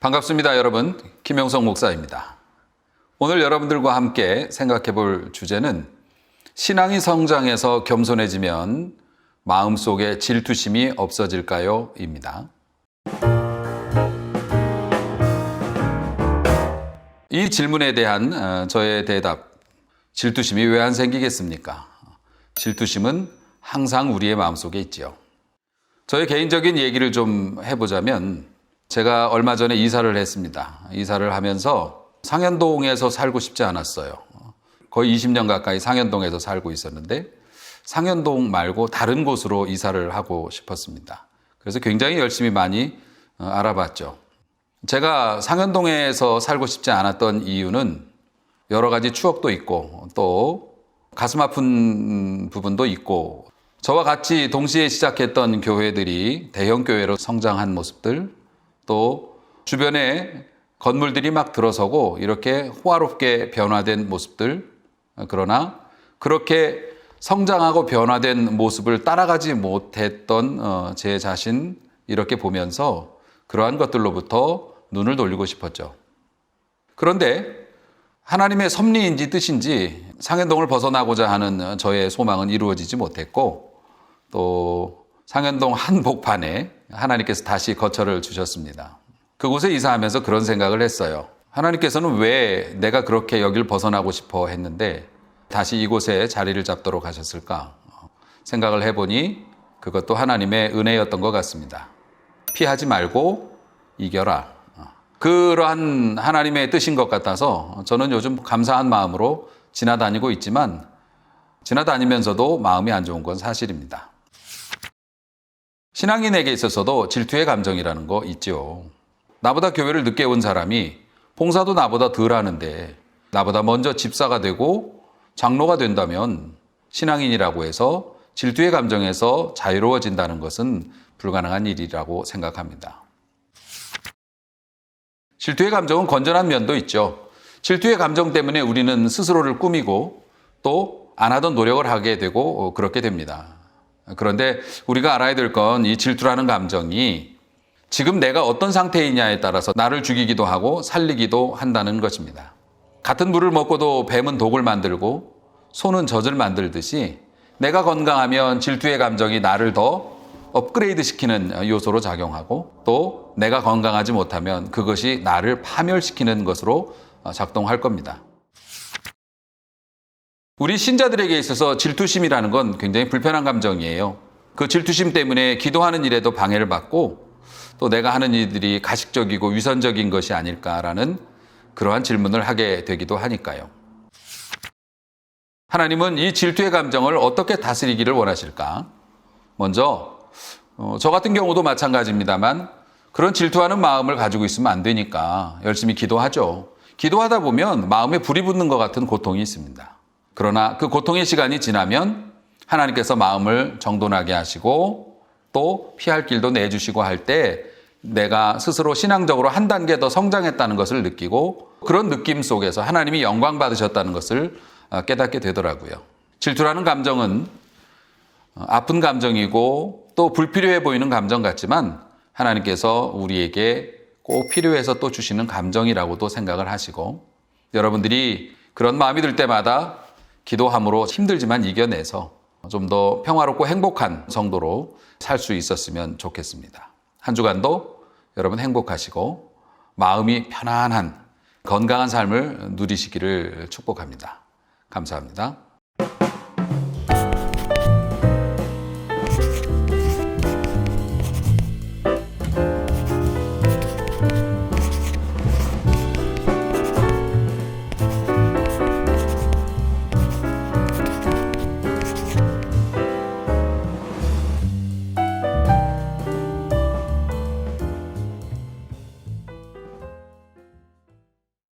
반갑습니다, 여러분. 김영석 목사입니다. 오늘 여러분들과 함께 생각해 볼 주제는 신앙이 성장해서 겸손해지면 마음속에 질투심이 없어질까요? 입니다. 이 질문에 대한 저의 대답, 질투심이 왜 안 생기겠습니까? 질투심은 항상 우리의 마음속에 있지요. 저의 개인적인 얘기를 좀 해보자면 제가 얼마 전에 이사를 했습니다. 이사를 하면서 상현동에서 살고 싶지 않았어요. 거의 20년 가까이 상현동에서 살고 있었는데 상현동 말고 다른 곳으로 이사를 하고 싶었습니다. 그래서 굉장히 열심히 많이 알아봤죠. 제가 상현동에서 살고 싶지 않았던 이유는 여러 가지 추억도 있고 또 가슴 아픈 부분도 있고 저와 같이 동시에 시작했던 교회들이 대형 교회로 성장한 모습들 또 주변에 건물들이 막 들어서고 이렇게 호화롭게 변화된 모습들 그러나 그렇게 성장하고 변화된 모습을 따라가지 못했던 제 자신 이렇게 보면서 그러한 것들로부터 눈을 돌리고 싶었죠. 그런데 하나님의 섭리인지 뜻인지 상현동을 벗어나고자 하는 저의 소망은 이루어지지 못했고 또 상현동 한복판에 하나님께서 다시 거처를 주셨습니다. 그곳에 이사하면서 그런 생각을 했어요. 하나님께서는 왜 내가 그렇게 여길 벗어나고 싶어 했는데 다시 이곳에 자리를 잡도록 하셨을까? 생각을 해보니 그것도 하나님의 은혜였던 것 같습니다. 피하지 말고 이겨라. 그러한 하나님의 뜻인 것 같아서 저는 요즘 감사한 마음으로 지나다니고 있지만 지나다니면서도 마음이 안 좋은 건 사실입니다. 신앙인에게 있어서도 질투의 감정이라는 거 있죠. 나보다 교회를 늦게 온 사람이 봉사도 나보다 덜 하는데 나보다 먼저 집사가 되고 장로가 된다면 신앙인이라고 해서 질투의 감정에서 자유로워진다는 것은 불가능한 일이라고 생각합니다. 질투의 감정은 건전한 면도 있죠. 질투의 감정 때문에 우리는 스스로를 꾸미고 또 안 하던 노력을 하게 되고 그렇게 됩니다. 그런데 우리가 알아야 될 건 이 질투라는 감정이 지금 내가 어떤 상태이냐에 따라서 나를 죽이기도 하고 살리기도 한다는 것입니다. 같은 물을 먹고도 뱀은 독을 만들고 소는 젖을 만들듯이 내가 건강하면 질투의 감정이 나를 더 업그레이드 시키는 요소로 작용하고 또 내가 건강하지 못하면 그것이 나를 파멸시키는 것으로 작동할 겁니다. 우리 신자들에게 있어서 질투심이라는 건 굉장히 불편한 감정이에요. 그 질투심 때문에 기도하는 일에도 방해를 받고 또 내가 하는 일들이 가식적이고 위선적인 것이 아닐까라는 그러한 질문을 하게 되기도 하니까요. 하나님은 이 질투의 감정을 어떻게 다스리기를 원하실까? 먼저 저 같은 경우도 마찬가지입니다만 그런 질투하는 마음을 가지고 있으면 안 되니까 열심히 기도하죠. 기도하다 보면 마음에 불이 붙는 것 같은 고통이 있습니다. 그러나 그 고통의 시간이 지나면 하나님께서 마음을 정돈하게 하시고 또 피할 길도 내주시고 할 때 내가 스스로 신앙적으로 한 단계 더 성장했다는 것을 느끼고 그런 느낌 속에서 하나님이 영광 받으셨다는 것을 깨닫게 되더라고요. 질투라는 감정은 아픈 감정이고 또 불필요해 보이는 감정 같지만 하나님께서 우리에게 꼭 필요해서 또 주시는 감정이라고도 생각을 하시고 여러분들이 그런 마음이 들 때마다 기도함으로 힘들지만 이겨내서 좀 더 평화롭고 행복한 성도로 살 수 있었으면 좋겠습니다. 한 주간도 여러분 행복하시고 마음이 편안한 건강한 삶을 누리시기를 축복합니다. 감사합니다.